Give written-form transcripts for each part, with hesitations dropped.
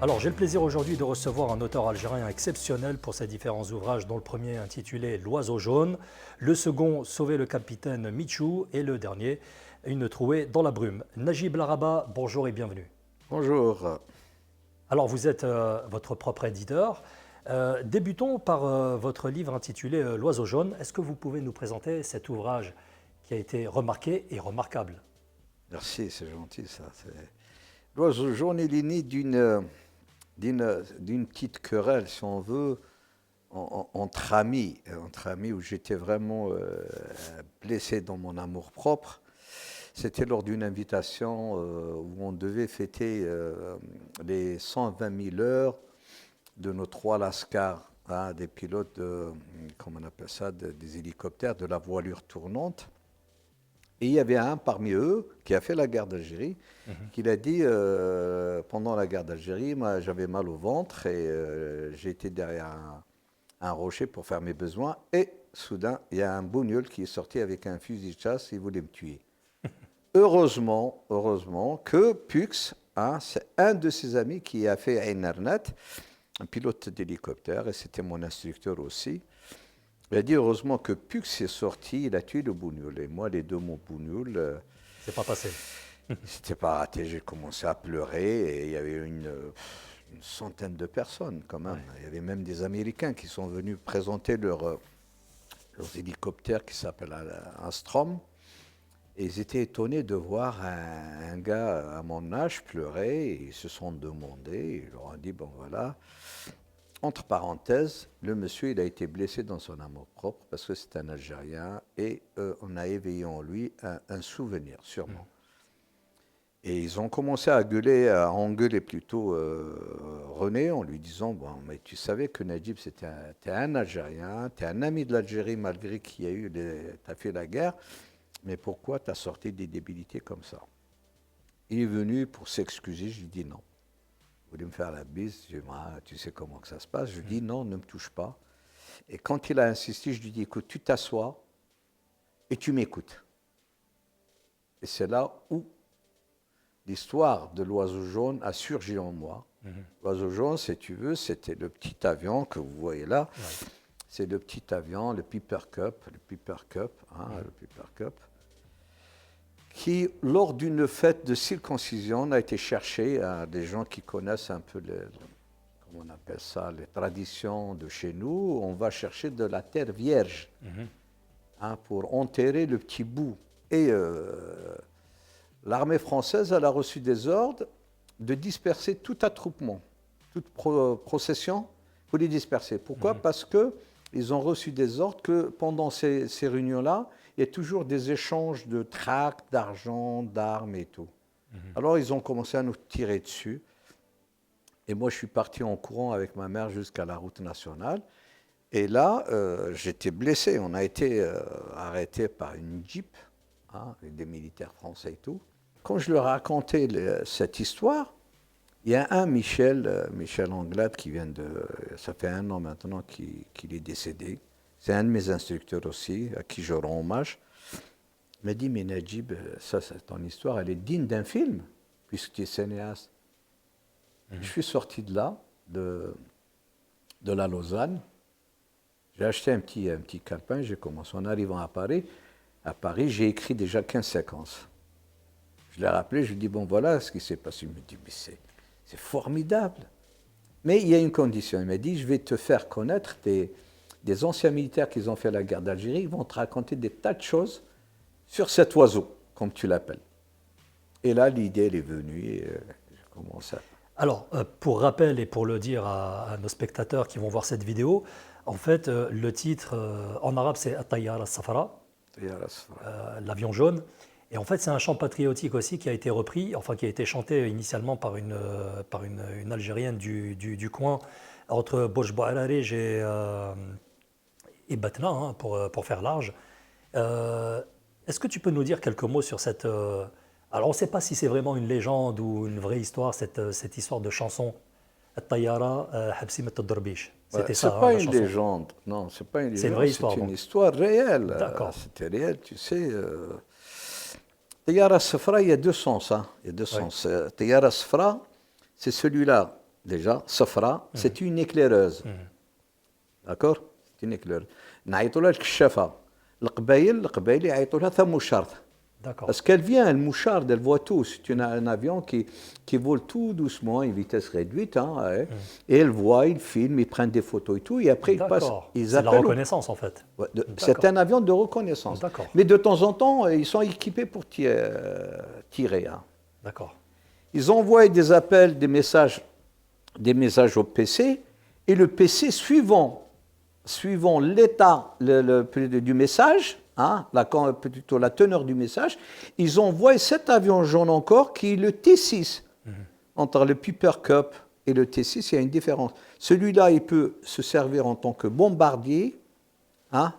Alors, j'ai le plaisir aujourd'hui de recevoir un auteur algérien exceptionnel pour ses différents ouvrages, dont le premier intitulé L'Oiseau jaune, le second Sauver le capitaine Michou et le dernier Une trouée dans la brume. Najib Laraba, bonjour et bienvenue. Bonjour. Alors, vous êtes votre propre éditeur. Débutons par votre livre intitulé L'Oiseau jaune. Est-ce que vous pouvez nous présenter cet ouvrage qui a été remarqué et remarquable? Merci, c'est gentil ça. L'oiseau jaune, il est né d'une petite querelle, si on veut, entre amis où j'étais vraiment blessé dans mon amour-propre. C'était lors d'une invitation où on devait fêter les 120 000 heures de nos trois Lascars, hein, des pilotes, comment on appelle ça, des hélicoptères, de la voilure tournante. Et il y avait un parmi eux qui a fait la guerre d'Algérie, qui a dit, pendant la guerre d'Algérie, moi j'avais mal au ventre et j'ai été derrière un rocher pour faire mes besoins. Et soudain, il y a un bougnoul qui est sorti avec un fusil de chasse, il voulait me tuer. Heureusement que Pux, hein, c'est un de ses amis qui a fait Ain Arnat, un pilote d'hélicoptère, et c'était mon instructeur aussi. Il a dit heureusement que Pux est sorti, il a tué le bougnoul. Et moi, les deux mots bougnoul, C'est pas passé. c'était pas raté. J'ai commencé à pleurer et il y avait une centaine de personnes quand même. Ouais. Il y avait même des Américains qui sont venus présenter leurs hélicoptères qui s'appellent un Strom. Et ils étaient étonnés de voir un gars à mon âge pleurer. Et ils se sont demandé, ils leur ont dit, bon voilà. Entre parenthèses, le monsieur, il a été blessé dans son amour-propre parce que c'est un Algérien et on a éveillé en lui un souvenir, sûrement. Et ils ont commencé à engueuler plutôt René en lui disant, bon, mais tu savais que Najib, t'es un Algérien, t'es un ami de l'Algérie malgré qu'il y a eu, t'as fait la guerre, mais pourquoi t'as sorti des débilités comme ça? Il est venu pour s'excuser, je lui dis non. Il voulait me faire la bise, je lui ai dit, ah, tu sais comment que ça se passe. Je lui dis non, ne me touche pas. Et quand il a insisté, je lui ai dit, écoute, tu t'assois et tu m'écoutes. Et c'est là où l'histoire de l'oiseau jaune a surgi en moi. L'oiseau jaune, si tu veux, c'était le petit avion que vous voyez là. Ouais. C'est le petit avion, le Piper Cup, le Piper Cup, qui, lors d'une fête de circoncision, a été cherché à des gens qui connaissent un peu comment on appelle ça, les traditions de chez nous. On va chercher de la terre vierge, hein, pour enterrer le petit bout. Et l'armée française, elle a reçu des ordres de disperser tout attroupement, toute procession, pour les disperser. Pourquoi? Parce qu'ils ont reçu des ordres que pendant ces réunions-là, il y a toujours des échanges de tracts, d'argent, d'armes et tout. Alors ils ont commencé à nous tirer dessus. Et moi, je suis parti en courant avec ma mère jusqu'à la route nationale. Et là, j'étais blessé. On a été arrêtés par une Jeep, hein, avec des militaires français et tout. Quand je leur racontais cette histoire, il y a un Michel Anglade qui vient ça fait 1 an maintenant qu'il est décédé. C'est un de mes instructeurs aussi, à qui je rends hommage. Il m'a dit, mais Najib, ça, ton histoire, elle est digne d'un film, puisque tu es cinéaste. Je suis sorti de là, de la Lausanne. J'ai acheté un petit calepin, j'ai commencé. En arrivant à Paris, j'ai écrit déjà 15 séquences. Je l'ai rappelé, je lui ai dit, bon, voilà ce qui s'est passé. Il me dit, mais c'est formidable. Mais il y a une condition. Il m'a dit, je vais te faire connaître des anciens militaires qui ont fait la guerre d'Algérie. Ils vont te raconter des tas de choses sur cet oiseau, comme tu l'appelles. Et là, l'idée, elle est venue et j'ai commencé à... Alors, pour rappel et pour le dire à nos spectateurs qui vont voir cette vidéo, en fait, le titre en arabe, c'est At-Tayyara Safara, l'avion jaune. Et en fait, c'est un chant patriotique aussi qui a été repris, enfin qui a été chanté initialement par une Algérienne du coin, entre Bouj Bouararij et Batna, hein, pour faire large. Est-ce que tu peux nous dire quelques mots sur cette... alors, on ne sait pas si c'est vraiment une légende ou une vraie histoire, cette histoire de chanson. At-Tayyara Habsimet Ad-Darbish. C'était C'est ça, hein, pas la une chanson. légende, non, c'est pas une C'est une légende, vraie histoire, c'est une donc. histoire réelle. D'accord. C'était réel, tu sais. Tayyara Safra, il y a deux sens. Hein. Il y a deux Ouais. sens. Tayyara Safra, c'est celui-là déjà, Safra, c'est une éclaireuse. D'accord? C'est une éclaireuse. نعيطوا لها الكشافة. القبايل يعيطوا لها ثموشارد. Parce qu'elle vient, elle moucharde, elle voit tout. C'est un avion qui vole tout doucement, à une vitesse réduite. Hein, et elle voit, ils filment, ils prennent des photos et tout. Et après, ils passent. C'est la reconnaissance, en fait. C'est un avion de reconnaissance. Mais de temps en temps, ils sont équipés pour tirer. Hein. D'accord. Ils envoient des appels, des messages au PC. Et le PC, suivant l'état du message, hein, plutôt la teneur du message, ils envoient cet avion jaune encore qui est le T6. Entre le Piper Cup et le T6, il y a une différence. Celui-là, il peut se servir en tant que bombardier, hein,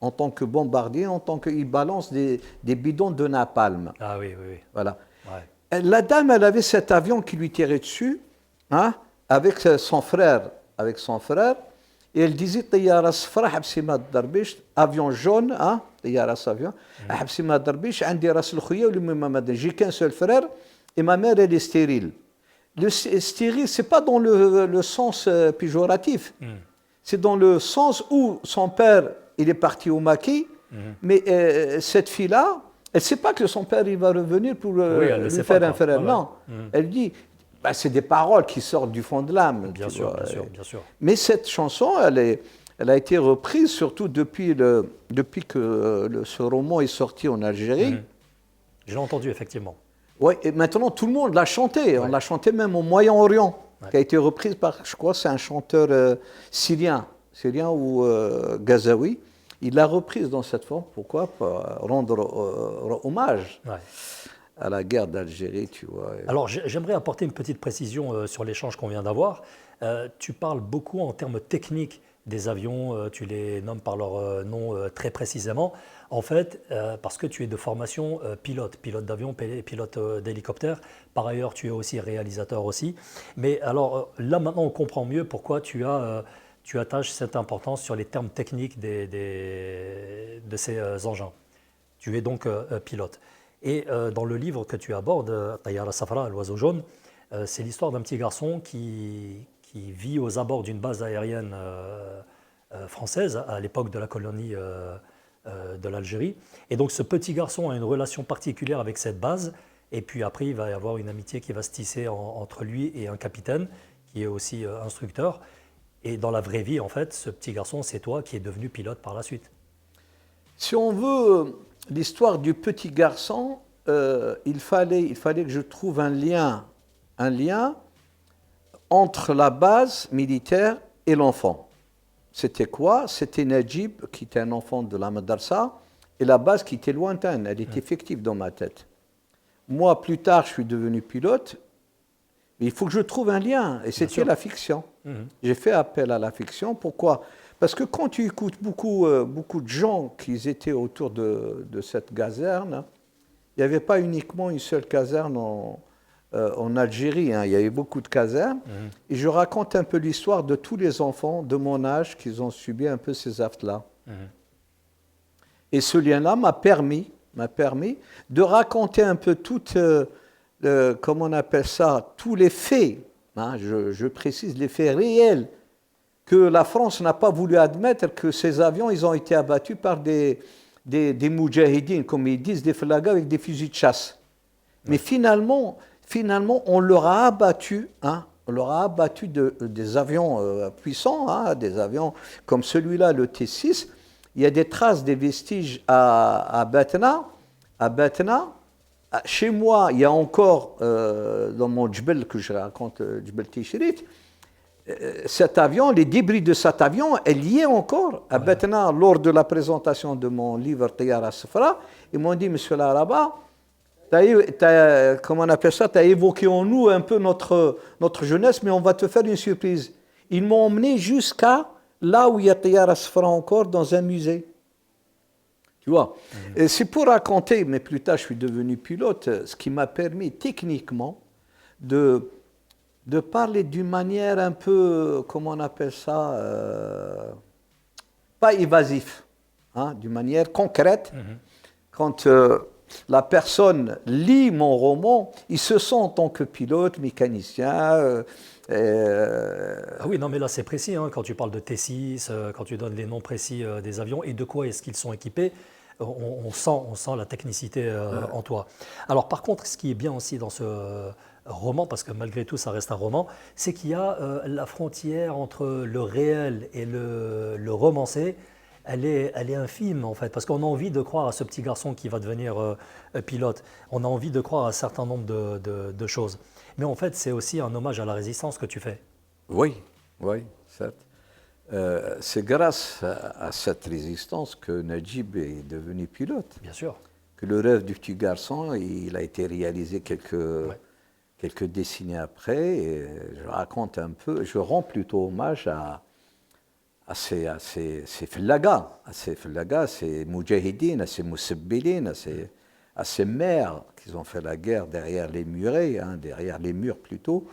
en tant qu'il balance des bidons de napalm. Ah oui. Voilà. Ouais. La dame, elle avait cet avion qui lui tirait dessus, hein, avec son frère. Et elle disait طيارة صفراء حبسي ما تضربيش avion jaune hein طيارة avion حبسي ما تضربيش عندي راس الخويا واللي ما مدن j'ai qu'un seul frère et ma mère elle est stérile. Le stérile c'est pas dans le sens péjoratif. C'est dans le sens où son père il est parti au maquis mais cette fille là elle sait pas que son père il va revenir pour lui faire un frère. Non, elle dit c'est des paroles qui sortent du fond de l'âme. Bien sûr. Mais cette chanson, elle a été reprise surtout depuis que ce roman est sorti en Algérie. Je l'ai entendu, effectivement. Oui, et maintenant tout le monde l'a chanté. On l'a chanté même au Moyen-Orient, qui a été reprise par, je crois, c'est un chanteur syrien ou Gazaoui. Il l'a reprise dans cette forme. Pourquoi? Pour rendre hommage. À la guerre d'Algérie, tu vois. Alors, j'aimerais apporter une petite précision sur l'échange qu'on vient d'avoir. Tu parles beaucoup en termes techniques des avions, tu les nommes par leur nom très précisément. En fait, parce que tu es de formation pilote d'avion, pilote d'hélicoptère. Par ailleurs, tu es aussi réalisateur aussi. Mais alors, là, maintenant, on comprend mieux pourquoi tu attaches cette importance sur les termes techniques de ces engins. Tu es donc pilote. Et dans le livre que tu abordes, Tayyara Safra, l'oiseau jaune, c'est l'histoire d'un petit garçon qui vit aux abords d'une base aérienne française à l'époque de la colonie de l'Algérie. Et donc ce petit garçon a une relation particulière avec cette base. Et puis après, il va y avoir une amitié qui va se tisser entre lui et un capitaine qui est aussi instructeur. Et dans la vraie vie, en fait, ce petit garçon, c'est toi qui es devenu pilote par la suite. Si on veut l'histoire du petit garçon, il fallait que je trouve un lien entre la base militaire et l'enfant. C'était quoi? C'était Najib, qui était un enfant de la madrasa, et la base qui était lointaine, elle était fictive dans ma tête. Moi, plus tard, je suis devenu pilote, mais il faut que je trouve un lien, et c'était la fiction. J'ai fait appel à la fiction. Pourquoi? Parce que quand tu écoutes beaucoup de gens qui étaient autour de cette caserne, il n'y avait pas uniquement une seule caserne en Algérie, hein. Il y avait beaucoup de casernes. Et je raconte un peu l'histoire de tous les enfants de mon âge qui ont subi un peu ces actes-là. Et ce lien-là m'a permis de raconter un peu comment on appelle ça, tous les faits, hein, je précise, les faits réels, que la France n'a pas voulu admettre que ces avions ils ont été abattus par des moudjahidines, comme ils disent, des flagas avec des fusils de chasse. Mais finalement, on leur a abattu, hein, des avions puissants, hein, des avions comme celui-là, le T6. Il y a des traces, des vestiges à Batna. Chez moi, il y a encore, dans mon djbel que je raconte, djbel Tichrit, cet avion, les débris de cet avion, elle y est encore. À Batna, lors de la présentation de mon livre Tayyara Safra, ils m'ont dit, monsieur l'Araba, comment on appelle ça, tu as évoqué en nous un peu notre jeunesse, mais on va te faire une surprise. Ils m'ont emmené jusqu'à là où il y a Tayyara Safra encore, dans un musée. Tu vois, et c'est pour raconter, mais plus tard je suis devenu pilote, ce qui m'a permis techniquement de parler d'une manière un peu, comment on appelle ça, pas évasif, hein, d'une manière concrète. Quand la personne lit mon roman, il se sent en tant que pilote, mécanicien. Ah oui, non, mais là c'est précis, hein, quand tu parles de T6, quand tu donnes les noms précis des avions et de quoi est-ce qu'ils sont équipés, on sent la technicité en toi. Alors par contre, ce qui est bien aussi dans ce roman, parce que malgré tout ça reste un roman, c'est qu'il y a la frontière entre le réel et le romancé. Elle est infime en fait, parce qu'on a envie de croire à ce petit garçon qui va devenir pilote. On a envie de croire à un certain nombre de choses. Mais en fait, c'est aussi un hommage à la résistance que tu fais. Oui, oui, certes. C'est grâce à cette résistance que Najib est devenu pilote. Bien sûr. Que le rêve du petit garçon, il a été réalisé quelques décennies après. Et je raconte un peu, je rends plutôt hommage à ces fillagas, à ces moudjahidines, à ces moussabbilines, à ces mères qui ont fait la guerre derrière les murets, hein, derrière les murs plutôt,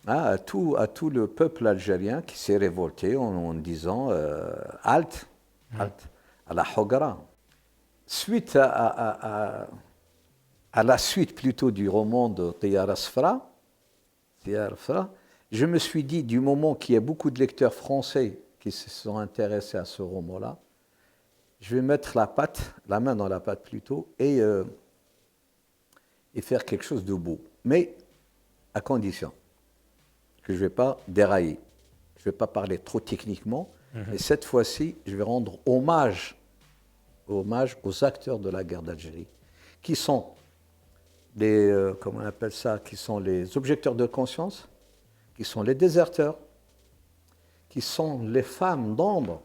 hein, à tout le peuple algérien qui s'est révolté en disant halte, halte, à la Hogara. Suite à la suite plutôt du roman de Tiyar Asfra, je me suis dit, du moment qu'il y a beaucoup de lecteurs français qui se sont intéressés à ce roman-là, je vais mettre la main dans la pâte plutôt, et faire quelque chose de beau. Mais à condition que je ne vais pas dérailler. Je ne vais pas parler trop techniquement, mais cette fois-ci, je vais rendre hommage aux acteurs de la guerre d'Algérie, qui sont comment on appelle ça, qui sont les objecteurs de conscience, qui sont les déserteurs, qui sont les femmes d'ombre,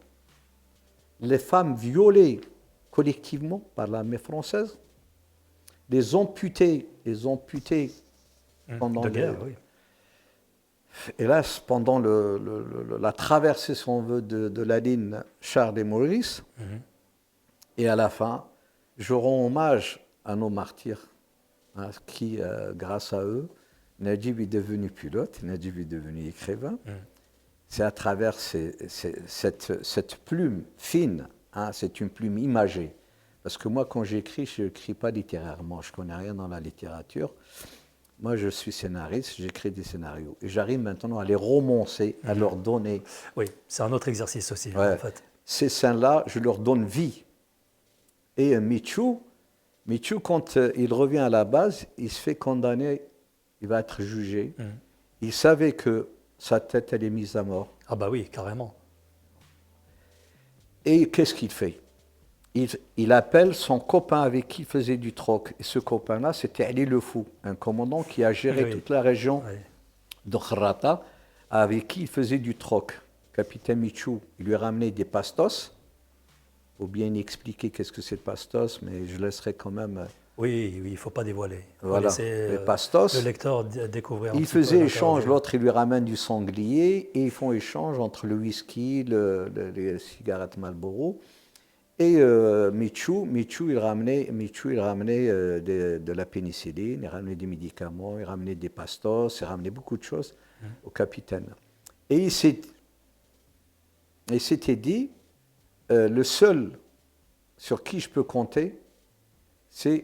les femmes violées collectivement par l'armée française, les amputés pendant de guerre, oui. Hélas, pendant la traversée, si on veut, de la ligne Charles et Maurice. Et à la fin, je rends hommage à nos martyrs, hein, qui, grâce à eux, Najib est devenu pilote, Najib est devenu écrivain. C'est à travers cette plume fine, hein, c'est une plume imagée. Parce que moi, quand j'écris, je n'écris pas littérairement, je ne connais rien dans la littérature. Moi, je suis scénariste, j'écris des scénarios. Et j'arrive maintenant à les romancer, à leur donner... Oui, c'est un autre exercice aussi, ouais, en fait. Ces scènes-là, je leur donne vie. Et Michou, quand il revient à la base, il se fait condamner, il va être jugé. Il savait que sa tête, elle est mise à mort. Ah bah oui, carrément. Et qu'est-ce qu'il fait ? Il appelle son copain avec qui il faisait du troc. Et ce copain-là, c'était Ali Le Fou, un commandant qui a géré toute la région de Khrata, avec qui il faisait du troc. Capitaine Michou, il lui a ramené des pastos. Il faut bien expliquer qu'est-ce que c'est le pastos, mais je laisserai quand même... Oui, il ne faut pas dévoiler. Voilà, les pastos. Le lecteur découvrir un il petit peu faisait échange, l'autre il lui ramène du sanglier, et ils font échange entre le whisky, les cigarettes Marlboro. Et Michou, il ramenait de la pénicilline, il ramenait des médicaments, il ramenait des pastos, il ramenait beaucoup de choses au capitaine. Et il s'était dit, le seul sur qui je peux compter, c'est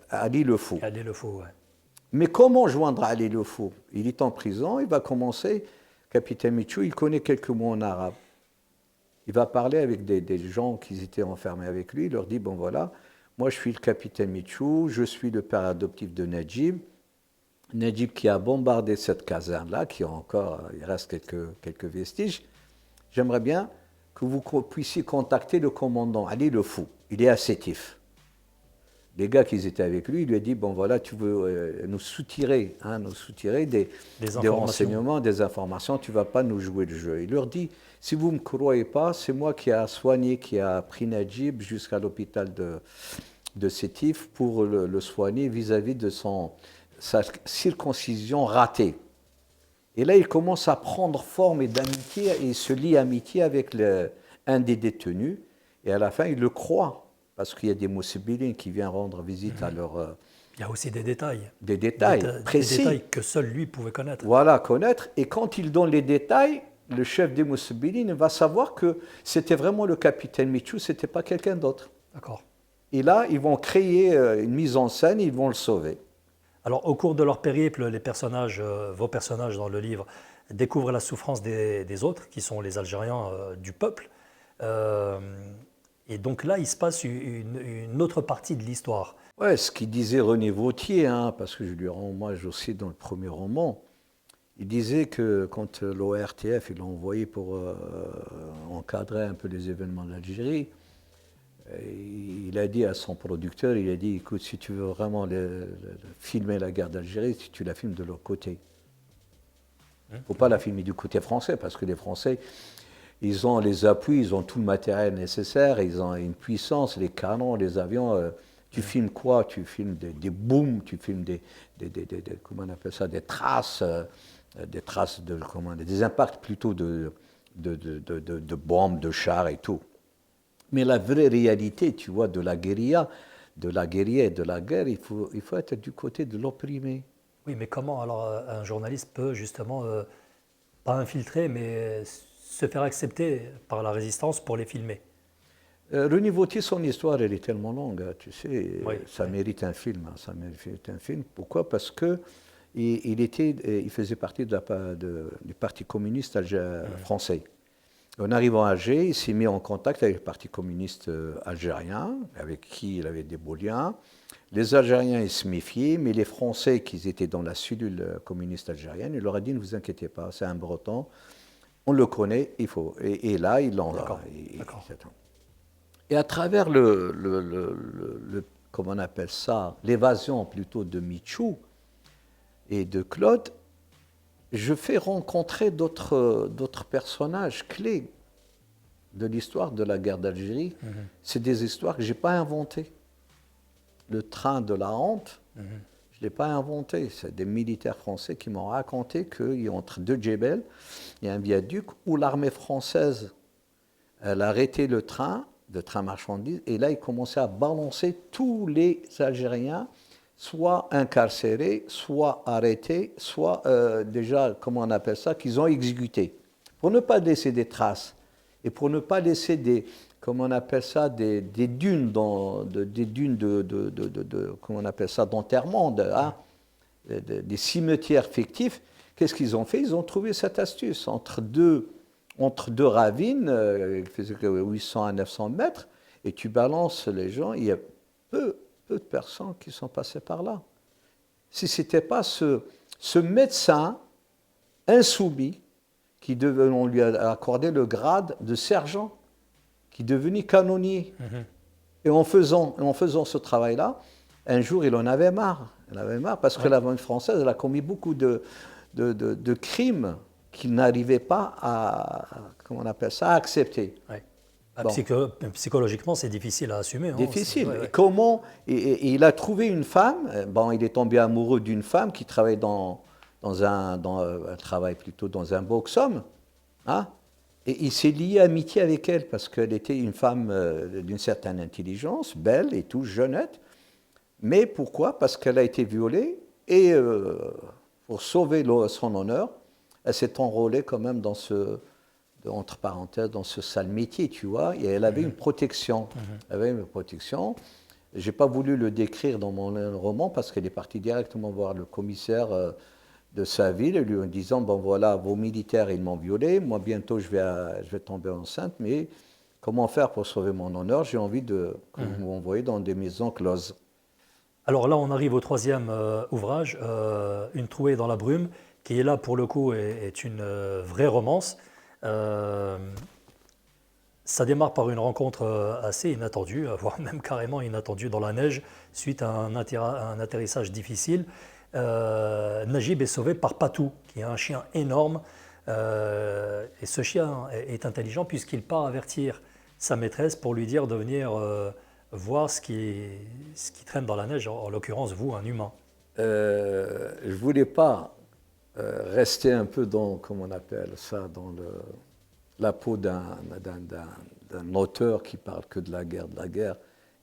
Ali Le Fou. Ali Le Fou, ouais. Mais comment joindre Ali Le Fou ? Il est en prison, il va commencer, capitaine Michou, il connaît quelques mots en arabe. Il va parler avec des gens qui étaient enfermés avec lui. Il leur dit, bon voilà, moi je suis le capitaine Michou, je suis le père adoptif de Najib. Najib qui a bombardé cette caserne-là, qui a encore, il reste quelques vestiges. J'aimerais bien que vous puissiez contacter le commandant Ali Le Fou. Il est à Sétif. Les gars qui étaient avec lui, il lui a dit, bon voilà, tu veux nous soutirer des renseignements, des informations, tu ne vas pas nous jouer le jeu. Il leur dit, si vous ne me croyez pas, c'est moi qui a soigné, qui a pris Najib jusqu'à l'hôpital de Sétif pour le soigner vis-à-vis de sa circoncision ratée. Et là, il commence à prendre forme et d'amitié, et il se lie amitié avec un des détenus, et à la fin, il le croit. Parce qu'il y a des moussibélines qui viennent rendre visite à leur... Il y a aussi des détails. Des détails précis. Des détails que seul lui pouvait connaître. Voilà, connaître. Et quand il donne les détails, le chef des moussibélines va savoir que c'était vraiment le capitaine Michou, ce n'était pas quelqu'un d'autre. D'accord. Et là, ils vont créer une mise en scène, ils vont le sauver. Alors, au cours de leur périple, les personnages, vos personnages dans le livre, découvrent la souffrance des autres, qui sont les Algériens du peuple. Euh, et donc là, il se passe une autre partie de l'histoire. Ouais, ce qu'il disait René Vauthier, hein, parce que je lui rends hommage aussi dans le premier roman, il disait que quand l'ORTF l'a envoyé pour encadrer un peu les événements d'Algérie, il a dit à son producteur, il a dit, écoute, si tu veux vraiment filmer la guerre d'Algérie, tu la filmes de leur côté. Il ne faut pas la filmer du côté français, parce que les Français, ils ont les appuis, ils ont tout le matériel nécessaire, ils ont une puissance, les canons, les avions. Tu filmes quoi? Tu filmes des booms, tu filmes comment on appelle ça, des traces des impacts plutôt de bombes, de chars et tout. Mais la vraie réalité, tu vois, de la guérilla et de la guerre, il faut être du côté de l'opprimé. Oui, mais comment alors un journaliste peut justement, pas infiltrer, mais se faire accepter par la résistance pour les filmer? René Vauthier, son histoire, elle est tellement longue, hein, tu sais, Oui, ça oui. mérite un film. Ça mérite un film. Pourquoi? Parce que il faisait partie du Parti communiste français. En arrivant à Alger, il s'est mis en contact avec le Parti communiste algérien, avec qui il avait des beaux liens. Les Algériens, ils se méfiaient, mais les Français qui étaient dans la cellule communiste algérienne, il leur a dit, ne vous inquiétez pas, c'est un Breton, on le connaît, il faut. Et là, il en D'accord, a. d'accord. Et à travers comment on appelle ça, l'évasion plutôt de Michou et de Claude, je fais rencontrer d'autres personnages clés de l'histoire de la guerre d'Algérie. C'est des histoires que je n'ai pas inventées. Le train de la honte, je ne l'ai pas inventé. C'est des militaires français qui m'ont raconté qu'entre deux Djebel, il y a un viaduc où l'armée française, elle a arrêté le train marchandises, et là, il commençait à balancer tous les Algériens, soit incarcérés, soit arrêtés, soit déjà, comment on appelle ça, qu'ils ont exécutés, pour ne pas laisser des traces, et pour ne pas laisser comment on appelle ça, des dunes, des dunes comment on appelle ça, d'enterrement, des cimetières fictifs. Qu'est-ce qu'ils ont fait? Ils ont trouvé cette astuce entre deux ravines, qui faisaient 800 à 900 mètres, et tu balances les gens, il y a peu de personnes qui sont passées par là. Si ce n'était pas ce médecin insoumis, on lui a accordé le grade de sergent, qui est devenu canonnier. Et en faisant ce travail-là, un jour, il en avait marre. Il en avait marre parce que l'armée française, elle a commis beaucoup de crimes qu'il n'arrivait pas comment on appelle ça, à accepter. Ouais. Bon. Psychologiquement, c'est difficile à assumer. Difficile. Ouais, ouais. Et comment et il a trouvé une femme. Bon, il est tombé amoureux d'une femme qui travaille dans un travail plutôt dans un box-homme. Hein, et il s'est lié amitié avec elle parce qu'elle était une femme d'une certaine intelligence, belle et tout, jeunette. Mais pourquoi? Parce qu'elle a été violée et pour sauver son honneur, elle s'est enrôlée quand même entre parenthèses, dans ce sale métier, tu vois, et elle avait une protection. Elle avait une protection. Je n'ai pas voulu le décrire dans mon roman parce qu'elle est partie directement voir le commissaire de sa ville, lui en disant, bon voilà, vos militaires, ils m'ont violée, moi bientôt je vais tomber enceinte, mais comment faire pour sauver mon honneur? J'ai envie que vous m'envoyez dans des maisons closes. Alors là, on arrive au troisième ouvrage, Une trouée dans la brume, qui est là pour le coup est une vraie romance. Ça démarre par une rencontre assez inattendue, voire même carrément inattendue dans la neige, suite à un atterrissage difficile. Najib est sauvé par Patou, qui est un chien énorme. Et ce chien est intelligent puisqu'il part avertir sa maîtresse pour lui dire de venir voir ce qui traîne dans la neige, en l'occurrence vous, un humain. Je ne voulais pas rester un peu dans, comment on appelle ça, dans la peau d'un auteur qui parle que de la guerre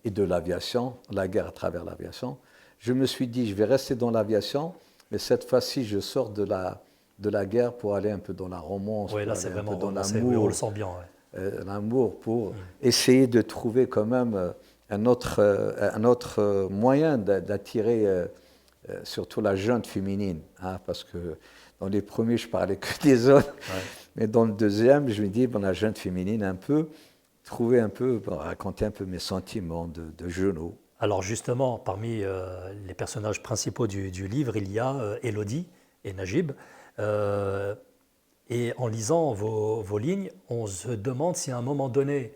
et de l'aviation, la guerre à travers l'aviation. Je me suis dit, je vais rester dans l'aviation, mais cette fois-ci, je sors de la guerre pour aller un peu dans la romance, Oui, là, pour c'est aller un vraiment peu dans romancé, l'amour. oui, on le sent bien. Ouais. L'amour pour essayer de trouver quand même un autre moyen d'attirer surtout la jeune féminine, hein, parce que dans les premiers, je parlais que des hommes, mais dans le deuxième, je me dis, bon, la jeune féminine, raconter un peu mes sentiments de genoux. Alors justement, parmi les personnages principaux du livre, il y a Élodie et Najib. Et en lisant vos lignes, on se demande si à un moment donné,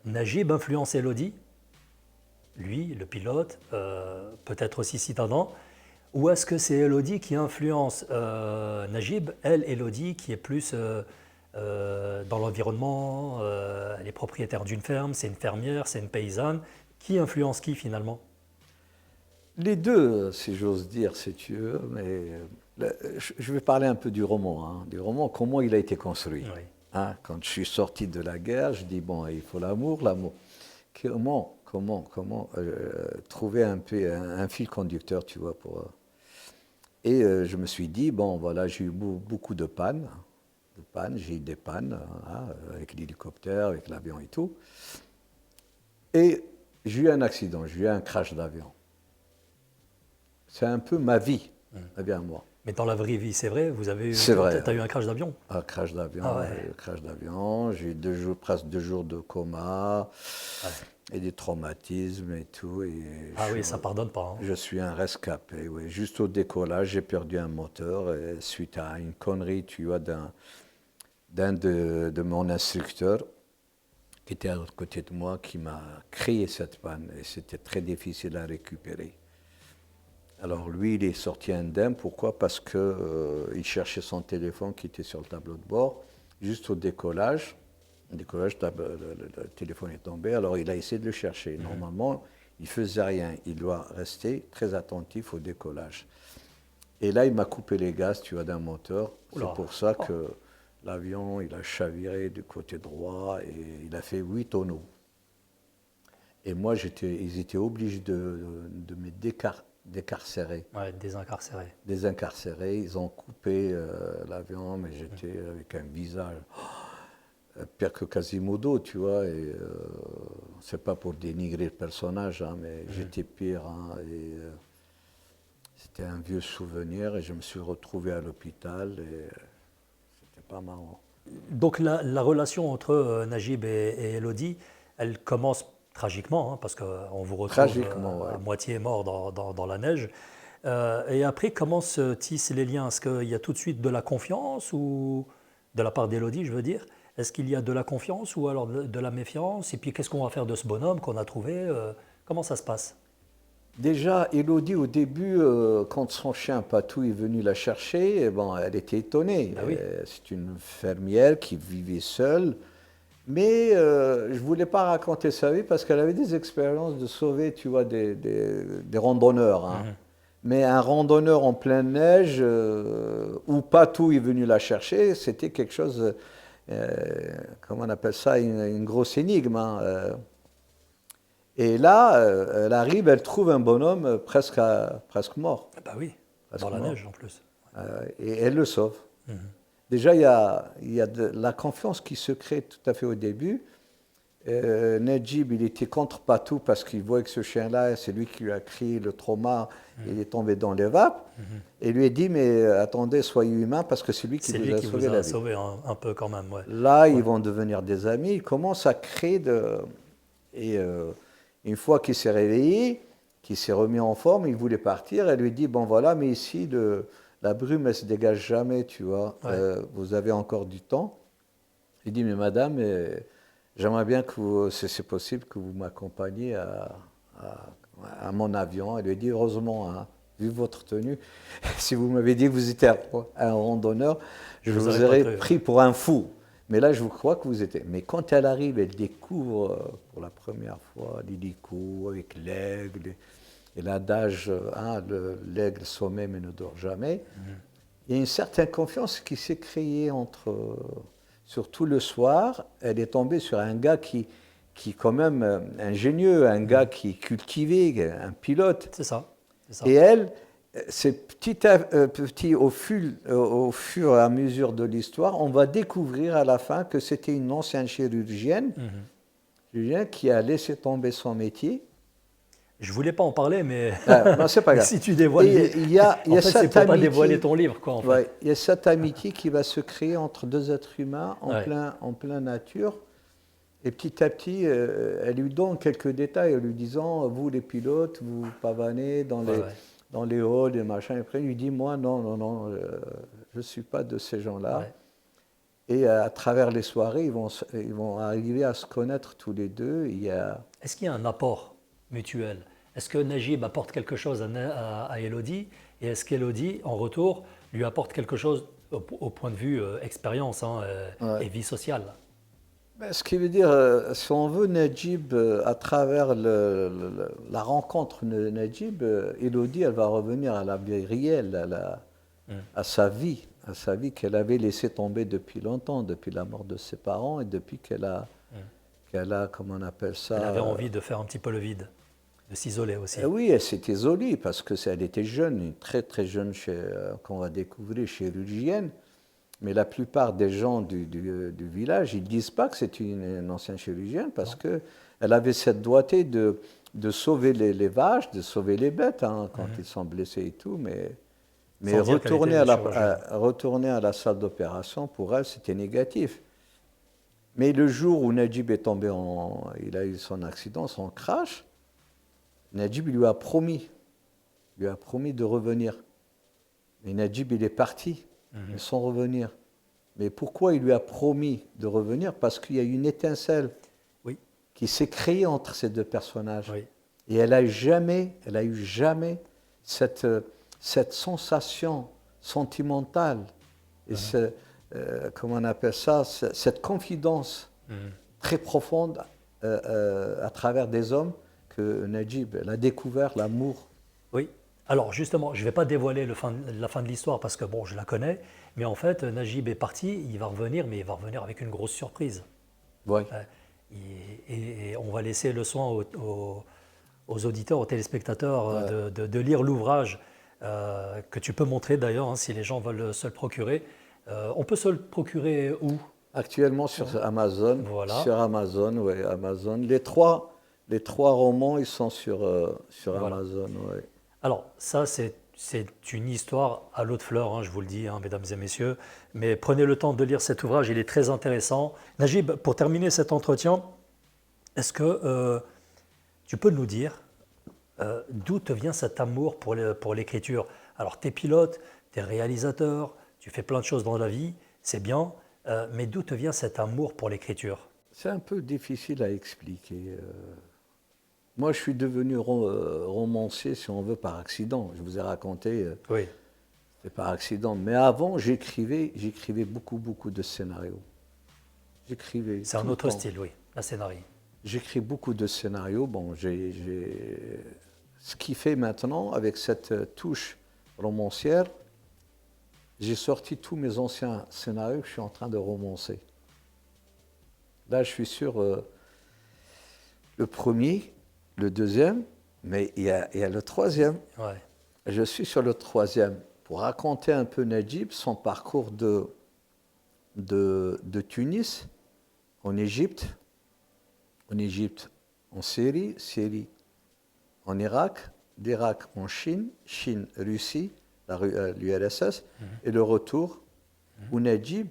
Najib influence Élodie, lui, le pilote, peut-être aussi Citadin, ou est-ce que c'est Élodie qui influence Najib, elle, Élodie, qui est plus dans l'environnement, elle est propriétaire d'une ferme, c'est une fermière, c'est une paysanne, qui influence qui finalement? Les deux, si j'ose dire, si tu veux, mais je vais parler un peu du roman, hein, comment il a été construit. Oui. Hein, quand je suis sorti de la guerre, je dis, bon, il faut l'amour. Comment trouver un fil conducteur, tu vois, Et je me suis dit, bon, voilà, j'ai eu beaucoup de pannes. J'ai eu des pannes, hein, avec l'hélicoptère, avec l'avion et tout. Et j'ai eu un accident, j'ai eu un crash d'avion. C'est un peu ma vie, bien moi. Mais dans la vraie vie, c'est vrai, tu as eu un crash d'avion? Un crash d'avion, crash d'avion. J'ai eu presque 2 jours de coma, et des traumatismes et tout. Oui, ça pardonne pas. Hein. Je suis un rescapé, oui. Juste au décollage, j'ai perdu un moteur suite à une connerie, tu vois, d'un de mon instructeur qui était à l'autre côté de moi, qui m'a créé cette panne. Et c'était très difficile à récupérer. Alors lui, il est sorti indemne. Pourquoi? Parce qu'il cherchait son téléphone qui était sur le tableau de bord. Juste au décollage, le téléphone est tombé. Alors il a essayé de le chercher. Normalement, il ne faisait rien. Il doit rester très attentif au décollage. Et là, il m'a coupé les gaz, tu vois, d'un moteur. C'est pour ça que l'avion, il a chaviré du côté droit et il a fait 8 tonneaux. Et moi, ils étaient obligés de me décarcérer. Ouais, désincarcéré. Désincarcéré. Ils ont coupé l'avion, mais j'étais avec un visage pire que Quasimodo, tu vois. Et c'est pas pour dénigrer le personnage, hein, mais j'étais pire. Hein, c'était un vieux souvenir et je me suis retrouvé à l'hôpital et c'était pas marrant. Donc la relation entre Najib et Élodie, elle commence tragiquement, hein, parce qu'on vous retrouve à moitié mort dans la neige. Et après, comment se tissent les liens? Est-ce qu'il y a tout de suite de la confiance, ou de la part d'Élodie, je veux dire? Est-ce qu'il y a de la confiance ou alors de la méfiance? Et puis, qu'est-ce qu'on va faire de ce bonhomme qu'on a trouvé? Comment ça se passe? Déjà, Élodie, au début, quand son chien Patou est venu la chercher, bon, elle était étonnée. Ah oui. C'est une fermière qui vivait seule. Mais je ne voulais pas raconter sa vie parce qu'elle avait des expériences de sauver, tu vois, des randonneurs. Hein. Mais un randonneur en pleine neige, où Patou est venu la chercher, c'était quelque chose, comment on appelle ça, une grosse énigme. Hein. Et là, elle arrive, elle trouve un bonhomme presque mort. Bah oui, dans la neige en plus. Et elle le sauve. Déjà, il y a de la confiance qui se crée tout à fait au début. Najib, il était contre Patou parce qu'il voit que ce chien-là, c'est lui qui lui a créé le trauma. Il est tombé dans les vapes. Et lui a dit, mais attendez, soyez humain parce que c'est lui qui vous a sauvé la vie. C'est lui qui vous a sauvé un peu quand même. Ouais. Là, ils vont devenir des amis. Ils commencent à créer Et une fois qu'il s'est réveillé, qu'il s'est remis en forme, il voulait partir. Elle lui dit, bon voilà, mais ici, la brume, elle ne se dégage jamais, tu vois. Ouais. Vous avez encore du temps. Il dit, mais madame, j'aimerais bien que, si c'est possible, que vous m'accompagniez à mon avion. Elle lui dit, heureusement, hein, vu votre tenue, si vous m'avez dit que vous étiez un randonneur, je vous aurais pris pour un fou. Mais là, je vous crois que vous étiez. Mais quand elle arrive, elle découvre pour la première fois l'hélico avec l'aigle. Et l'adage, hein, l'aigle sommeille mais ne dort jamais. Il y a une certaine confiance qui s'est créée surtout le soir. Elle est tombée sur un gars qui est quand même ingénieux, un gars qui est cultivé, un pilote. C'est ça. Et elle, c'est petit à petit, au fur et à mesure de l'histoire, on va découvrir à la fin que c'était une ancienne chirurgienne. Julien qui a laissé tomber son métier. Je voulais pas en parler, mais Non, c'est pas grave. si tu dévoiles, il y a en fait, c'est pour amitié, pas dévoiler ton livre, quoi. En fait. Ouais, il y a cette amitié qui va se créer entre deux êtres humains en plein nature. Et petit à petit, elle lui donne quelques détails en lui disant, vous les pilotes, vous pavanez dans les halls et machin. Et après, il lui dit, moi, non, je ne suis pas de ces gens-là. Ouais. Et à travers les soirées, ils vont arriver à se connaître tous les deux. Est-ce qu'il y a un apport mutuel? Est-ce que Najib apporte quelque chose à Elodie? Et est-ce qu'Elodie, en retour, lui apporte quelque chose au point de vue expérience et vie sociale? Ce qui veut dire, si on veut Najib, à travers la rencontre de Najib, Elodie, elle va revenir à la vie réelle, à sa vie qu'elle avait laissé tomber depuis longtemps, depuis la mort de ses parents et depuis qu'elle a, comment on appelle ça? Elle avait envie de faire un petit peu le vide, de s'isoler aussi. Oui, elle s'est isolée parce qu'elle était jeune, très très jeune, qu'on va découvrir chirurgienne. Mais la plupart des gens du village, ils ne disent pas que c'est une ancienne chirurgienne parce qu'elle avait cette doigté de sauver les vaches, de sauver les bêtes quand ils sont blessés et tout. Mais retourner à la salle d'opération, pour elle, c'était négatif. Mais le jour où Najib est tombé, il a eu son accident, son crash, Najib lui a promis de revenir. Mais Najib, il est parti. Sans revenir. Mais pourquoi il lui a promis de revenir? Parce qu'il y a une étincelle qui s'est créée entre ces deux personnages. Oui. Et elle a eu jamais cette sensation sentimentale et comment on appelle ça, cette confidence très profonde à travers des hommes que Najib a découvert l'amour. Oui. Alors justement, je ne vais pas dévoiler la fin de l'histoire parce que bon, je la connais, mais en fait, Najib est parti, il va revenir, mais il va revenir avec une grosse surprise. Oui. Et on va laisser le soin aux auditeurs, aux téléspectateurs de lire l'ouvrage que tu peux montrer d'ailleurs, si les gens veulent se le procurer. On peut se le procurer où? Actuellement sur Amazon. Voilà. Sur Amazon, oui, Amazon. Les trois romans, ils sont sur Amazon, oui. Alors, ça, c'est une histoire à l'eau de fleurs, je vous le dis, mesdames et messieurs. Mais prenez le temps de lire cet ouvrage, il est très intéressant. Najib, pour terminer cet entretien, est-ce que tu peux nous dire d'où te vient cet amour pour l'écriture? Alors, tu es pilote, tu es réalisateur, tu fais plein de choses dans la vie, c'est bien, mais d'où te vient cet amour pour l'écriture? C'est un peu difficile à expliquer. Moi, je suis devenu romancier, si on veut, par accident. Je vous ai raconté, c'est par accident. Mais avant, j'écrivais beaucoup de scénarios. C'est un autre style, oui, la scénario. J'écris beaucoup de scénarios. Bon, ce qui fait maintenant, avec cette touche romancière, j'ai sorti tous mes anciens scénarios que je suis en train de romancer. Là, je suis sur le premier, le deuxième, mais il y a le troisième. Ouais. Je suis sur le troisième pour raconter un peu Najib, son parcours de Tunis, en Égypte, en Syrie, en Irak, d'Irak en Chine, Russie, l'URSS, et le retour où Najib,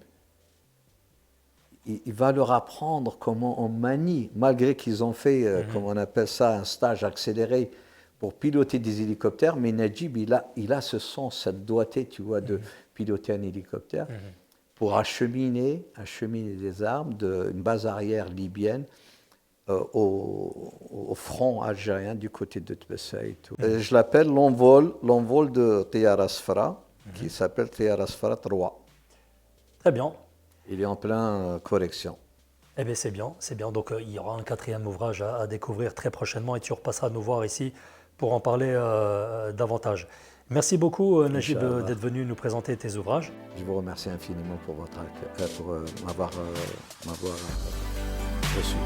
il va leur apprendre comment on manie, malgré qu'ils ont fait, comme on appelle ça, un stage accéléré pour piloter des hélicoptères, mais Najib, il a ce sens, cette doigté, tu vois, de piloter un hélicoptère pour acheminer des armes d'une base arrière libyenne au front algérien du côté de Tbessa et tout. Je l'appelle l'envol de Tayar Asfara, qui s'appelle Tayar Asfara 3. Très bien. Il est en plein correction. Eh bien, c'est bien. Donc, il y aura un quatrième ouvrage à découvrir très prochainement et tu repasseras nous voir ici pour en parler davantage. Merci beaucoup, Najib, d'être venu nous présenter tes ouvrages. Je vous remercie infiniment pour m'avoir reçu.